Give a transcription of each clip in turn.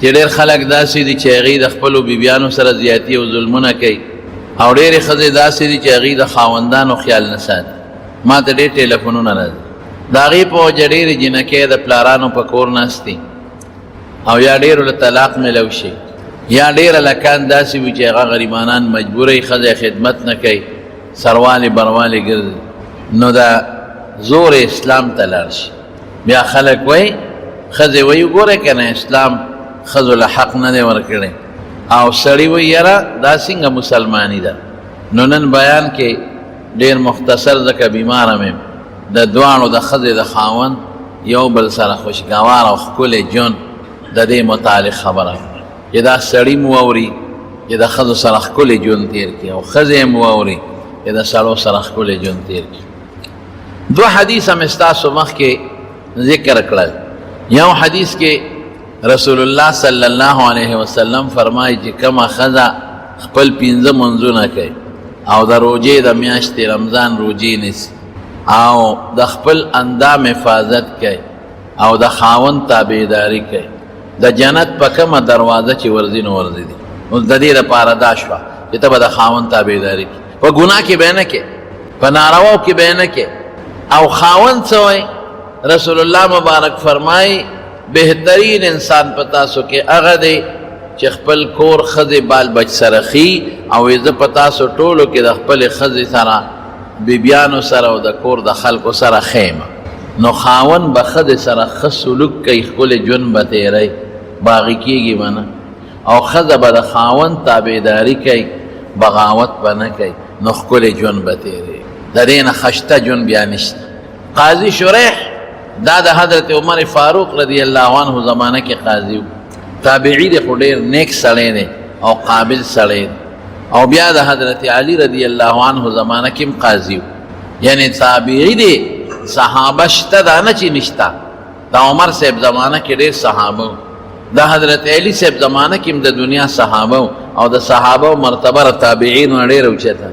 چې ډېر خلک داسې دي چې هغوی د خپلو بیبیانو سره زیاتي او ظلمونه کوي او ډېرې ښځې داسې دي چې هغوی د خاوندانو خیال نه ساتي. ما ته ډېر ټېلیفونونه راځي د هغې په وجه ډېرې جینکۍ د پلارانو په کور ناستي او یا ډېرو له طلاق میلو شي یا ډېر هلکان داسې وي چې هغه غریبانان مجبوره ښځه خدمت نه کوي سروالې بروالې ګرځي. نو دا زور اسلام ته لاړ شي. بیا خلک وایي ښځې وایي ګوره که نه اسلام ښځو له حق نه دی ورکړی او سړي وایي یاره دا څنګه مسلماني ده. نو نن بیان کې ډېر مختصر ځکه بیماره مې د دواړو د ښځې د خاوند یو بل سره خوشګوار او ښکلی ژوند د دې متعلق خبره چې دا سړي مو واوري چې د ښځو سره ښکلی ژوند تېر کړي او ښځې مو واوري چې د سړو سره ښکلی ژوند تېر کړي. دو حدیث هم ستاسو مخکې ذکر کړل. یو حدیث کې رسول الله صلی الله علیه وسلم فرمایي چې کومه ښځه خپل 15 منځونه کوي او د روژې د میاشتې رمضان روژې نیسي او د خپل اندام حفاظت کوي او د خاوند تابعداري کوي د جنت په کومه دروازه چې ورځي نو ورځي دي. اوس د دې لپاره دا شوه چې ته به د خاوند تابعداري کوي په ګناه کې به نه کوې په نارواو کې به نه کوې. او خاوند څه وایي رسول الله مبارک فرمایي بهترین انسان په تاسو کې هغه دی چې خپل کور ښځې بال بچ سره خي او زه په تاسو ټولو کې د خپلې ښځې سره بیبیانو سره او د کور د خلکو سره خیمه. نو خاوند به ښځې سره ښه سلوک کوي ښکلی ژوند به تېروي باغي کېږي به نه او ښځه به د خاوند تابعداري کوي بغاوت به نه کوي نو ښکلی ژوند به تېروي. د دې نه خشته ژوند بیا نشته. قاضي شریح دا د حضرت عمر فاروق رضی الله عنه زمانه کې قاضي و. تابعی دی خو ډېر نیک سړی دی او قابل سړی دی او بیا د حضرت علی رضی الله عنه زمانه کې هم قاضي و. یعنی تابعی دی صحابه شته دا نه چې نشته. د عمر صاحب زمانه کې ډېر صحابه و د حضرت علی صاحب زمانه کې هم د دنیا صحابه و او د صحابه مرتبه د تابعینو ډېر اوچته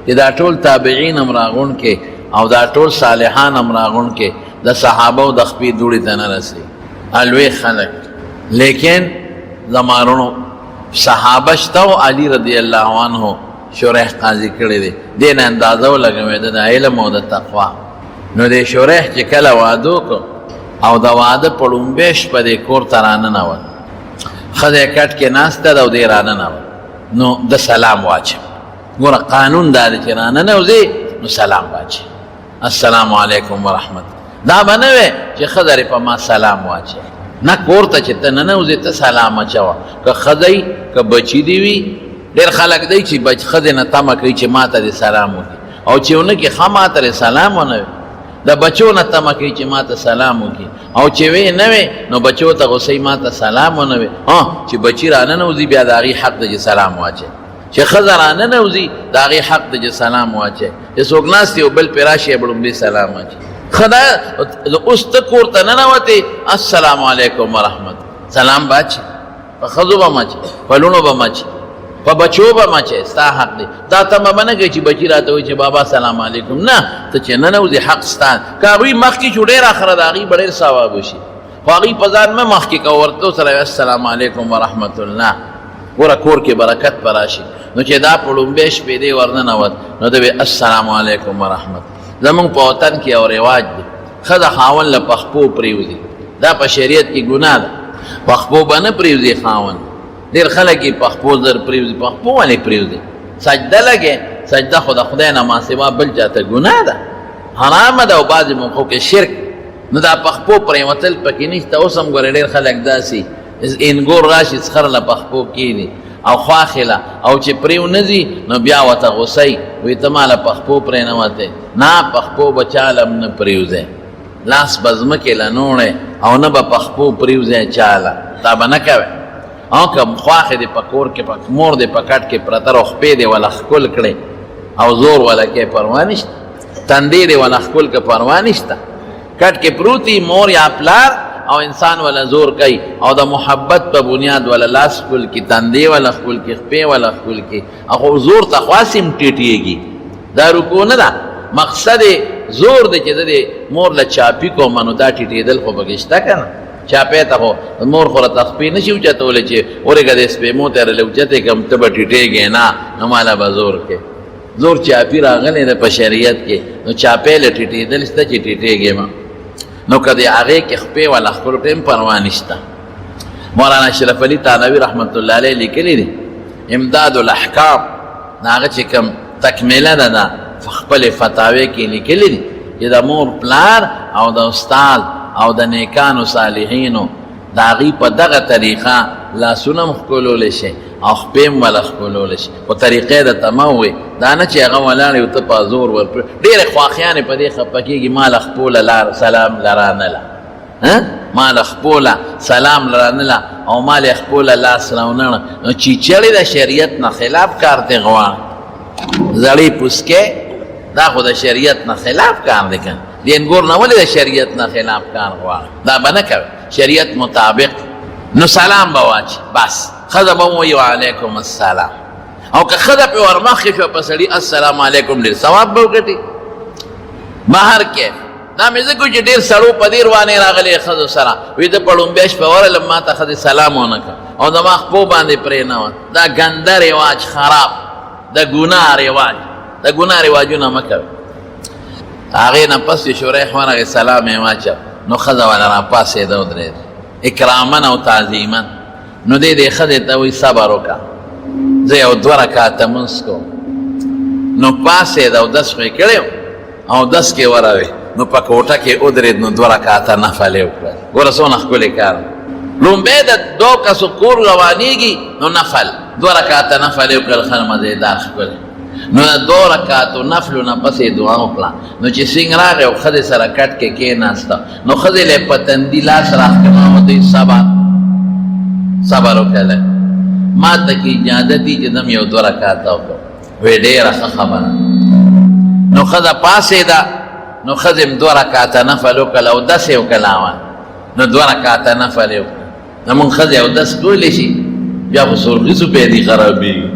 چې دا ټول تابعین هم راغونډ کې او دا ټول صالحان هم راغونډ کې د صحابه او د خپې دوړې ته نه رسي الوی خلک. لیکن زمانونو صحابه شته او علی رضی الله عنه شریح قاضي کړی دی. دې نه اندازه ولګوې د علم او د تقوا. نو د شریح چې کله واده وکړو او د واده په لومبۍ شپه دې کور ته راننوت ښځه کټ کې ناسته ده او دې راننوت نو د سلام واچوه. ګوره قانون دا دی چې راننوځې نو سلام واچوه السلام علیکم ورحمت. دا به نه وی چې ښځه په ما سلام واچوي نه کور ته چې ته ننوځې ته سلام اچوه که ښځی که بچي دې وي. ډېر خلک دی چې ښځې نه تمه کوي چې ما ته دې سلام وکړي او چې ونه کړي ښه ما ته سلام ونه وي. د بچو نه تمه کوي چې ما ته سلام وکړي او چې وی نه وي نو بچو ته غوسئ ما ته سلام ونه وي. چې بچي راننوځي بیا د هغې حق ده چې سلام واچوي. چې ښځه راننوځي د هغې حق ده چې سلام واچوي. چې څوک ناست یو بل پرې راشي به لومړی سلام واچوي. خدا اوس ته کور ته ننوتې السلام علیکم ورحمت سلام به اچي په ښځو به مچي په لوڼو به مچي په بچو به مچي ستا حق دی. دا تمه به نه کوي چې بچي راته وایي چې بابا سلام علیکم نه ته چې ننوځې حق ستا که هغوی مخکې شو ډېر اخره د هغوی به ډېر ثواب وشي خو هغوی په ځان مه مخکې کوه ورته سره السلام علیکم ورحمت الله. ګوره کور کې برکت به راشي. نو چې دا په لومبۍ شپې دی ورننوت نو ته به السلام علیکم ورحمت. زمونږ په وطن کې یو رواج دی ښځه خاوند له پخپو پرېوځي. دا په شریعت کې ګناه ده. پخپو به نه پرېوځي خاوند. ډېر خلک یې پخپو زر پرېوځي. پخپو ولې پرېوځي؟ سجده لګې سجده خو د خدای نه ما سوا بل چا ته ګناه ده حرامه ده او بعضې موقعو کې شرک. نو دا پخپو پرېوتل پکې نشته. اوس هم ګوره ډېر خلک داسې انګور راشي څخر له پخپو کښېني او خواخله او چې پرېو نه ځي نو بیا ورته غوسئ وایي ته ما له پخپو پرېنوتې. نه پخپو به چاله هم نه پرېوځئ. لاس به ځمکې له نوړی او نه به پخپو پرېوځئ چاله. دا به نه کوئ. او که خواښې دې په کور کې مور دې په کټ کې پرته رو خپې دې وله ښکل کړې او زور وله کې پروا نشته. تندې دې وله ښکل که پروا نشته. کټ کې پروتي مور یا پلار او انسان ولا زور کوي او د محبت په بنیاد ولا لاس خپل کی تندې ولا خپل کی خپې ولا خپل کی او زور ته خاصم ټیټیږي. دا رکو نه ده. مقصد زور دی چې د مور له چاپی کو منو دا ټیټېدل خو بګشته کنه. چاپې ته خو مور خو راته خپې نه شي اوچتولی چې ورېږه د سپېمو ته رلې اوچتې کړم ته به ټیټېږې نه نو ماله به زور کې زور چاپي راغلی دی په شریعت کې نو چاپې له ټیټېدل شته چې ټیټېږې ما نو که د هغې کې خپې والا خپلو ټیم پروا نشته مولانا اشرف علي تانوي رحمت الله علیه لیکلی دی امداد الاحکام د هغه چې کوم تکمیله ده د خپلې فتاوې کې لیکلی دي چې د مور پلار او د استاد او د نیکانو صالحینو د هغې په دغه طریقه لاسونه هم ښکلولی شي او خپې هم وله ښکلولی شي خو طریقې درته مه ووایي دا نه چې هغه ولاړ یو ته په زور ورپړې ډېرې خواښیانې په دې خفه کېږي ما له خپوله سلام لرانله ما له خپوله سلام لرانله او ما له خپوله لاس راونړه نو چیچړې د شریعت نه خلاف کار دی غواړه زړې پوسکې دا خو د شریعت نه خلاف کار دی که د انګور نه ولې د شریعت نه خلاف کار غواړه دا به نه کوي شریعت مطابق نو سلام به واچي بس ښځه به ووایي وعلیکم السلام او که ښځه پرې ورمخکې شوه په سړي السلام علیکم ډېر ثواب به وګټي بهر کې دا مې ځکه چې ډېر سړو په دې روانې راغلې ښځو سره وایي زه په لومبۍ شپه ورغلم ما ته ښځې سلام ونه کړه او زما خپو باندې پرې نه وه دا ګنده رواج خراب د ګناه رواج د ګناه رواجونه مه کوئ هغې نه پس چې شریح ورغې سلام یې واچو نو ښځه والا راپاڅېده ودرېده اکراما او تعظیما نو دې ښځې ته وایي صبر وکړه زه یو 2 رکعته لمونځ کوم نو پاڅېد اودس خو یې کړی اودس کې ورغی نو په کوټه کې ودرېد نو 2 رکعته نفل یې وکړل ګوره څونه ښکلی کار لومبۍ د 2 کسو کور روانېږي نو نفل 2 رکعته نفل یې وکړل ښه مزېدار ښکلی نو د 2 رکعتو نفلو نه پسې دعا وکړه نو چې سینګ راغی او ښځې سره کټ کې کېناسته نو ښځې له یې په تندي لاس راښکما ودوی صبر وکړه ما ته کې اجازه دي چې دم یو 2 رکعته وکړم وی ډېره ښه خبره نو ښځه پاڅېده نو ښځې م 2 رکعته نفل وکړل اودس یې وکړله نو 2 رکعته نفل یې وکړه نو مونږ ښځې اودس کولی شي بیا خو سرخیصو پیدې خرابېږي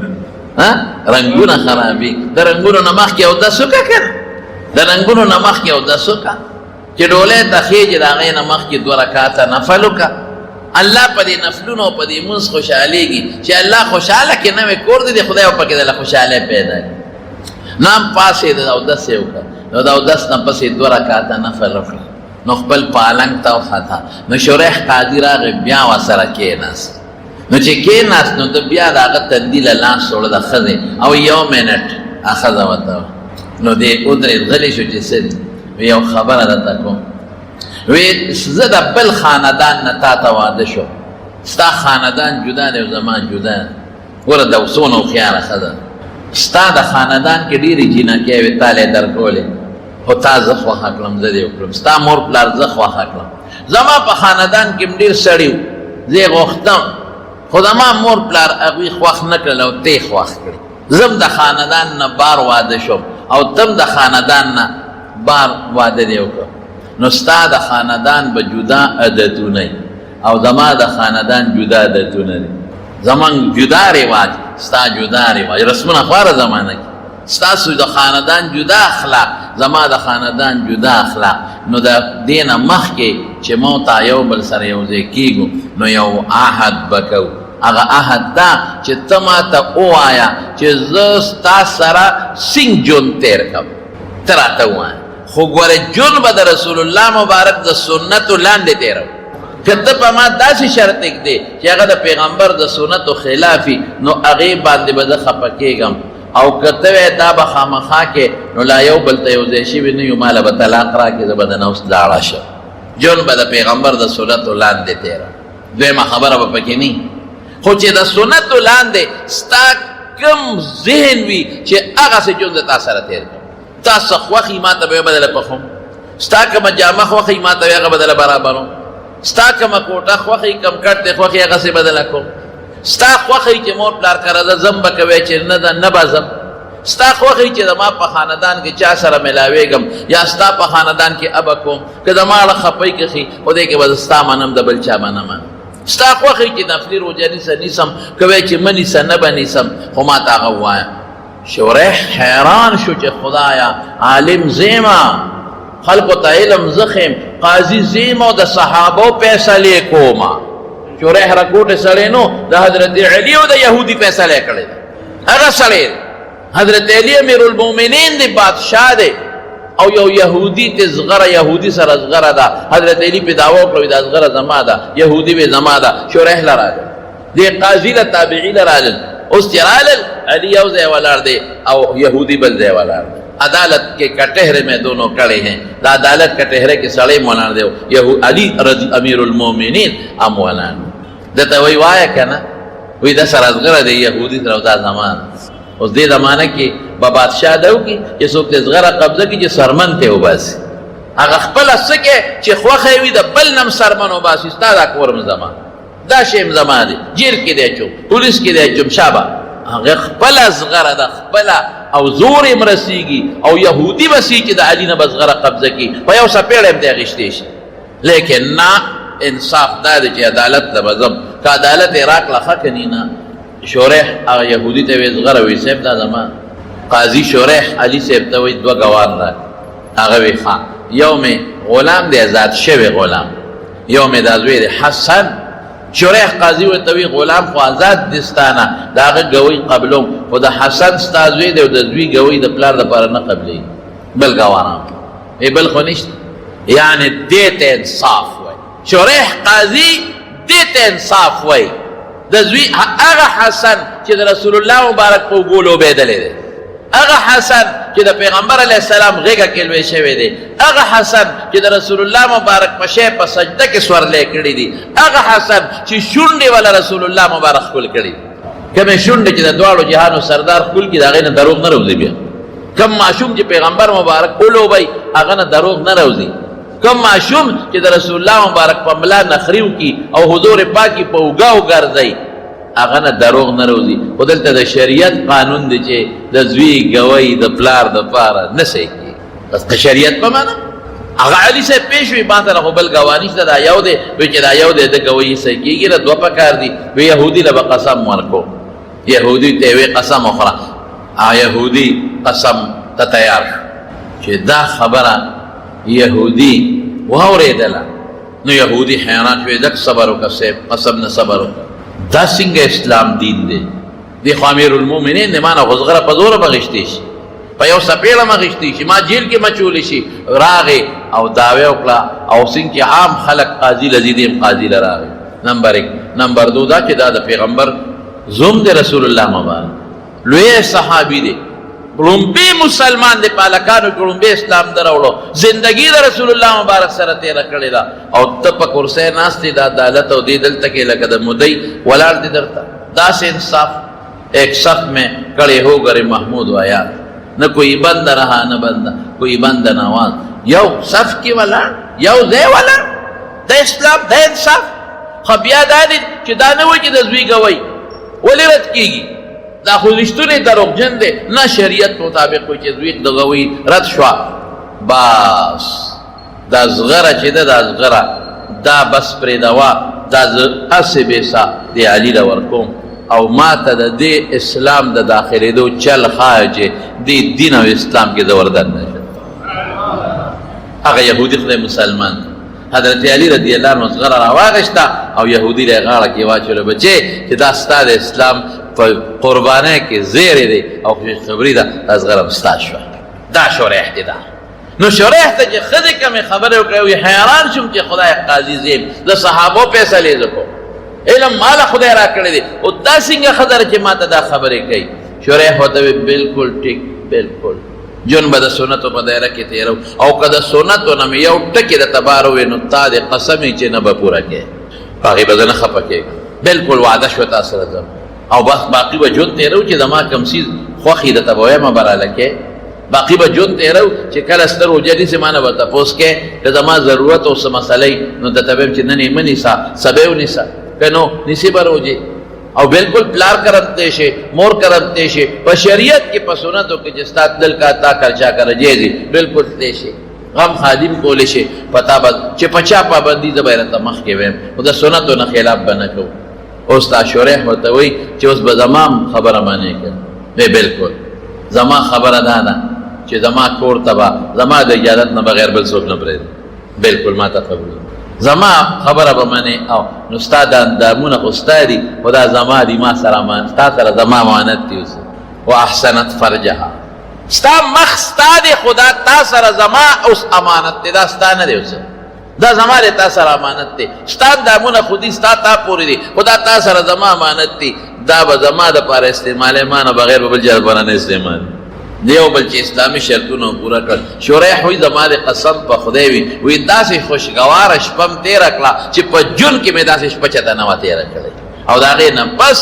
رنګونه خرابېږي د رنګونو نه مخکې اودس وکړه که نه د رنګونو نه مخکې اودس وکړه چې ډولۍ ته خېجې د هغې نه مخکې 2 رکعته نفل وکړه الله په دې نفلونو او په دې مونځ خوشحالېږي چې الله خوشحاله کې نوې کور دی د خدای او پکې دله خوشحالۍ پیدا کړي نو هم پاڅېده اودس یې وکړه نو د اودس نه پسې 2 رکعته نفل وکړه نو خپل پالنګ ته وخته نو شریح قاضي راغی بیا ورسره کېناست نو چې کېناست نو د بیا د هغه تندي له لاس وړه د ښځې او 1 منټ ښځه ورته نو دې ودرېد غلی شو چې څه دي یو خبره درته کوم وی زه د بل خاندان نه تا ته واده شو ستا خاندان جدا دی او زما جدا دی ګوره د څونه هوښیاره ښځه ستا د خاندان کې ډېرې جینکۍ وې تا له یې درکولې خو تا زه خوښه کړم زه دې وکړم ستا مور پلار زه خوښه کړم زما په خاندان کې م ډېر سړي وو زه یې غوښتم خو زما مور پلار هغوی خوښ نه کړل او ته یې خوښ کړې زه د خاندان نه بار واده شوم او تم د خاندان نه بار واده دې وکړم نو ستا د خاندان به جدا عادتونه او زما د خاندان جدا عادتونه دي زمان جدا رواج ستا جدا رواج رسمونه خواره زمانه کې ستاسو د خاندان جدا اخلاق زما د خاندان جدا اخلاق نو د دې نه مخکې چې موږ ته یو بل سره یو ځای کېږو نو یو عهد به کوو هغه عهد دا چې ته ماته ووایه چې زه ستا سره سینګ ژوند تېر کوم ته راته ووایه خو ګوره ژوند به د رسول الله مبارک د سنتو لاندې تېروو که ته په ما داسې شرط ایږدې چې هغه د پیغمبر د سنتو خلافي نو هغې باندې به زه خفه کېږم او که ته وایې دا به خامخا کې نو لا یو بل ته یو ځای شوي نه یو ماله به طلاق راکړې زه به د نوس لاړه شم ژوند به د پیغمبر د سنتو لاندې تېره دویمه خبره به پکې نه خو چې د سنتو لاندې ستا کوم ذهن وي چې هغسې ژوند د تا سره تېر کړم تا څه خوښي ما ته به یې بدله پخوم ستا کومه جامه خوښي ما ته به هغه بدله برابروم ستا کومه کوټه خوښي کم کټ دی خوښي هغسې بدله کوم ستا خوښي چې مور پلار کره زه ځم به کوې چې نه ده نه به ځم ستا خوښي چې زما په خاندان کې چا سره ملاوېږم یا ستا په خاندان کې ابه کوم که زما اړه خپۍ کښي خو دې کې به زه ستا منم د بل چا به نه منم ستا خوښي چې نفلي روژه نیسه نیسم کوې چې مه نیسه نه به نیسم خو ما ته هغه ووایه شریح حیران شو چې خدایا عالم زیمه خلقو ته علم زخم قاضی زیم او د صحابو فیصله کوما شریح رکوټ سړی نو د حضرت علی او د یهودي فیصله کړی هغه سړی حضرت علی امیر المؤمنین دی بادشاہ دی او یو یهودی ته زغره یهودی سره زغره ده حضرت علی په دعوا کړو دا زغره زما ده یهودی به زما ده شریح لراله دی قاضی له تابعی لراله اوس چرال علی یو ځای ولاړ دی او یهودی بل ځای ولاړ دی عدالت کے کٹہرے میں دونوں کڑے ہیں دا عدالت کٹہرے کے سڑے مولانا دیو علی رضی امیر المومنین ام مولانا دتا وی وایا کنا وی دا سر ازغر دی یہودی در دا زمان اس دی زمانہ کی با بادشاہ دو کی یہ سوکت ازغر قبضہ کی جو سرمن تے ہو باسی اگا خپل سکے چی خوخی وی دا بل نم سرمن ہو باسی ستا دا کورم زمان دا شیم زمان دی جیر کی دے چوم پولیس کی دے چوم شابا اگا خپل ازغر دا خپل او زور مرسیگی او یہودی بسی چی دا علی نبز غره قبضه کی و یو سپیڑ ام دے غشتیش لیکن نا انصاف دا دے چی عدالت لبزم که عدالت عراق لخا کنینا شوریح آغا یہودی تاویز غره وی سیب دا زمان قاضی شوریح علی سیب تاوی دو گوان را آغا وی خان یوم غلام دے ازاد شو غلام یوم دازوی دے حسن شریح قاضی و توی غلام خو آزاد دستانا دا آغا گوی قبلوم و دا حسن ستازوی دے و دا دوی گوی دا پلار دا پارا نقبلی بل گوانام ای بل خو نشت یعنی دیت انصاف وی شریح قاضی دیت انصاف وی دا دوی آغا حسن چی دا رسول اللہ مبارک کو گولو بیدلے دے اغا حسن چې د پیغمبر علیہ السلام غیگا کلوی شوی دی اغا حسن چې د رسول اللہ مبارک پشه په سجده کې سورلې کړی دی اغا حسن چې شونډې والا رسول اللہ مبارک خپل کړی کمه شونډې چې د دواړو جهانو سردار خپل کی دا غینه دروغ نه روزي بیا کم معشوم چې پیغمبر مبارک اولو بای هغه نه دروغ نه روزي کم معشوم چې د رسول اللہ مبارک په ملا نخریو کی او حضور پاکی په وګاو ګرځي اغه نه دروغ نه روزي خو دلته د شریعت قانون دی چې د زوی گوی د پلار د پاره نه سي کی بس د شریعت په معنا اغه علی سے پیش وی باندې له بل گوانیش دا یو دی چې دا یو دی د گوی سي کیږي د دوه پکار دی وی يهودي له قسم ورکو يهودي ته وی قسم اخرى يهودي قسم ته تیار چې دا خبره يهودي واوریدله نو يهودي حیران شو دک صبر وکسه قسم نه صبر دا څنګه اسلام دین دی دی خو امیر المؤمنین نه مانه غزغره په زور بغشتي شي په یو سپیړه مغشتي شي ما جیل کې مچول شي راغه او داوی وکړه او څنګه عام خلق قاضی لذیذ قاضی لراغه نمبر 1 نمبر 2 دا چې دا د پیغمبر زوم دی رسول الله مبارک لوی صحابی دی لومبی مسلمان دی پالکانو لومبی اسلام دراوړو زندگی د رسول الله مبارک سره تیر کړی دا او تپ کرسی ناشتي دا عدالت او دی دلته کې لکه د مدعی ولار دی درته دا سے انصاف ایک صف میں کڑے ہو گئے محمود ویا نہ کوئی بند رہا نہ بندہ کوئی بند نواز یو صف کی ولا یو زے ولا دا اسلام دا انصاف خبیا دا دی چې دا نه وي چې د زوی گوي ولی رد کیږي دا خو رښتونه دروغجن دی نه شریعت مطابق کوئی چې زوی د گوي رد شو بس دا زغره چې دا زغره دا بس پر دوا دا اسبسا دی علی دا ورکوم او ما ته د دې اسلام د داخلي دو چل خارج دی دین او اسلام کې زوردن نشه هغه يهودي خدای مسلمان حضرت علی رضی الله عنه زغره راواغشتا او يهودي له غاړه کې واچول بچي چې دا ستاد اسلام په قربانه کې زیر دی او خبرې دا زغره مستاشوا دا شوره احتدال نو شریح ته چې خدای کوم خبره وکړي حیران شوم چې خدای قاضي زیم د صحابو فیصله وکړو علم مال خدای را کړی دی او دا څنګه خبره چې ماته دا خبره کوي شریح وته بالکل ټیک بالکل جون بد سنت په دایره کې تیرو او کده سنت نو یو ټکی د تبارو نو تا د قسمی چې نه به پورا کې باقي بدن خپکه بالکل وعده شو تاسو راځم او بس باقي و جون تیرو چې دما کم سیز خوخي د تبوی ما براله کې باقی با جون تیرو چې کله ستر وجدي سمانه وتا پوس کې د زما ضرورت او سم مسلې نو د تبم چې نن منی سا سبو نسا کنو نسی بروجي او بالکل پلار کرتے شي مور کرتے شي په شریعت کې په سنتو کې چې ستات دل کا تا خرچا کرجي بالکل دې شي غم خادم کول شي پتا بد چې پچا پابندي زبیرته مخ کې ویم او د سنتو نه خلاف بنکو او ستا شریح ورته وي چې اوس به زمام خبره معنی کړي بالکل زما خبره ده چې زما کور تبا زما د اجازت نه بغیر بل څوک نه پرې بالکل ما ته قبول زما خبره به منې او نو ستا دا اندامونه خو ستا دي خو دا زما دي ما سره ستا سره زما امانت دی اوس واحسنت فرجها ستا مخ ستا دی خو دا تا سره زما اوس امانت دی دا ستا نه دی اوس دا زما دی تا سره امانت دی ستا اندامونه خو دي ستا تا پورې دي خو دا تا سره زما امانت دی دا به زما دپاره استعمالوي ما نه بغیر به بل چا دپاره نه استعمال دیو بل چې اسلامي شرطونه پوره کړ شریح وایي زما د قسم په خدای وي داسې خوشګواره شپه م تېره کړه چې په ژوند کې مې داسې شپه چاته نه وه تېره کړې او د هغې نه پس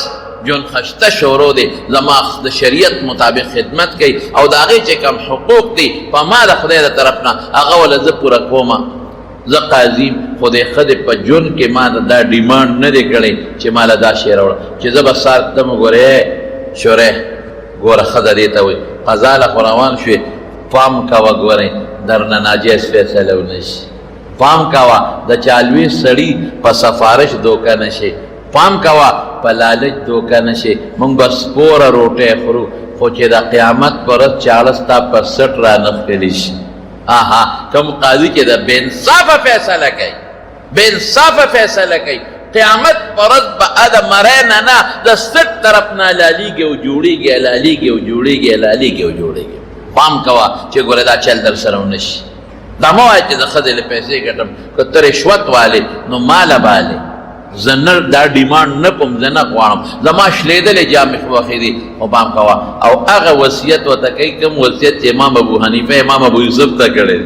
ژوند خشته شروع دی زما د شریعت مطابق خدمت کوي او د هغې چې کوم حقوق دي په ما د خدای د طرف نه هغه وله زه پوره کومه زه قاضي خو د ښځې په ژوند کې ما دا ډیمانډ نه دی کړی چې ما له دا شی راوړه چې زه به سار ته م ګورې شریح ګوره ښځه دې ته وایي قضا له خو روان شوې پام کوه ګورئ درنه ناجایز فیصله ونه شي پام کوه د چالوي سړي په سفارش دوکه نه شي پام کوه په لالچ دوکه نه شي موږ به سپوره روټۍ خورو خو چې د قیامت په ورځ چاړه ستا پر سټ رانغښتلی شي آها کوم قاضي چې د بېانصافه فیصله کوي بېانصافه فیصله کوي قیامت پرد با ادم مرین نا دا سٹ طرف نا لالیگی و جوڑی گی لالیگی و جوڑی گی لالیگی و جوڑی گی فام کوا چه گوره دا چل در سرونش دا موای چه دا خزل پیسے کٹم که تا رشوت والی نو مال بالی زنر دا ڈیمانڈ نپم زنر قوانم زما شلیدل جامع وخی دی و فام کوا او اغا وسیعت و تکی کم وسیعت چه امام ابو حنیفه امام ابو یوسف تا کرده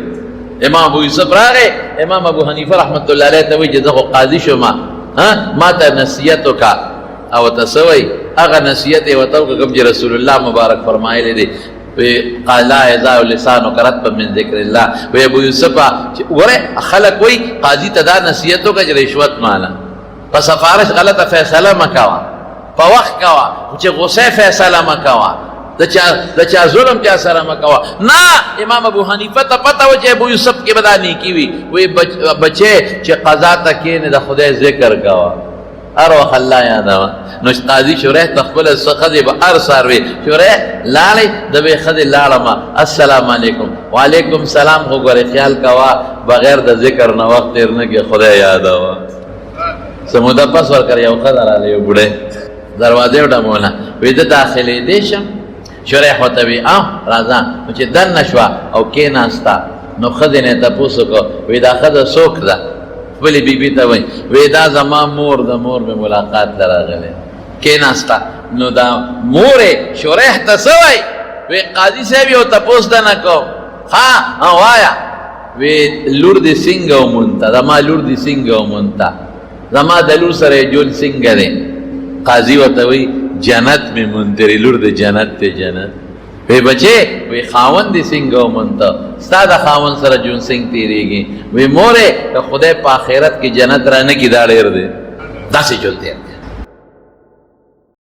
امام ابو یوسف راگه امام ابو حنیفه رحمت اللہ علیہ تاوی جزا قاضی شما ما تا نصیحتو کا او تسوی اغا نصیحت وطو کا کم جی رسول اللہ مبارک فرمائے لے دے قال لا یزال لسانو کرتبا من ذکر اللہ وی ابو یوسفا ورے خلق وی قاضی تدا نصیحتو کا جی رشوت مالا پا سفارش غلط فیصلہ مکاوا پا وقت کوا چی غصے فیصلہ مکاوا دا چا ظلم چا سره مکوا نا امام ابو حنیفه ته پته و چې ابو یوسف کې بدا نیکی وی وی بچے چې قضا تکینه د خدای ذکر کوا ار وخت الله یادوا نو قاضي شریح تخبل السخذ به ار سروي شریح لالی د به خد لاړما السلام علیکم وعلیکم سلام خو غره خیال کوا بغیر د ذکر نه وخت تیر نه کې خدای یادوا سمودا پاس ور کړ یو خدای را لیو بډه دروازه وډه مولا وې د داخلي دیشم شریح وته وی راځه چې دن نشوا او کې ناستا نو خدینه تاسو کو وې دا خدای سوک ده ولی بی بی ته وی دا زما مور د مور به ملاقات دراغله کې ناستا نو دا مور شریح تسوي وی قاضي صاحب یو تاسو ده نه کو ها وایا وی لور دي سنگ او مونتا زما لور دي سنگ او مونتا زما د لور سره جول سنگ ده قاضي وته وی جنت میں منتری لور د جنت ته جنت وی بچے وی خاون دی سنگ او منتا ستا دا خاون سره جون سنگ تیریږي وی موره که خدای په آخرت کې جنت را نه کی دا ډیر دی داسې جون دی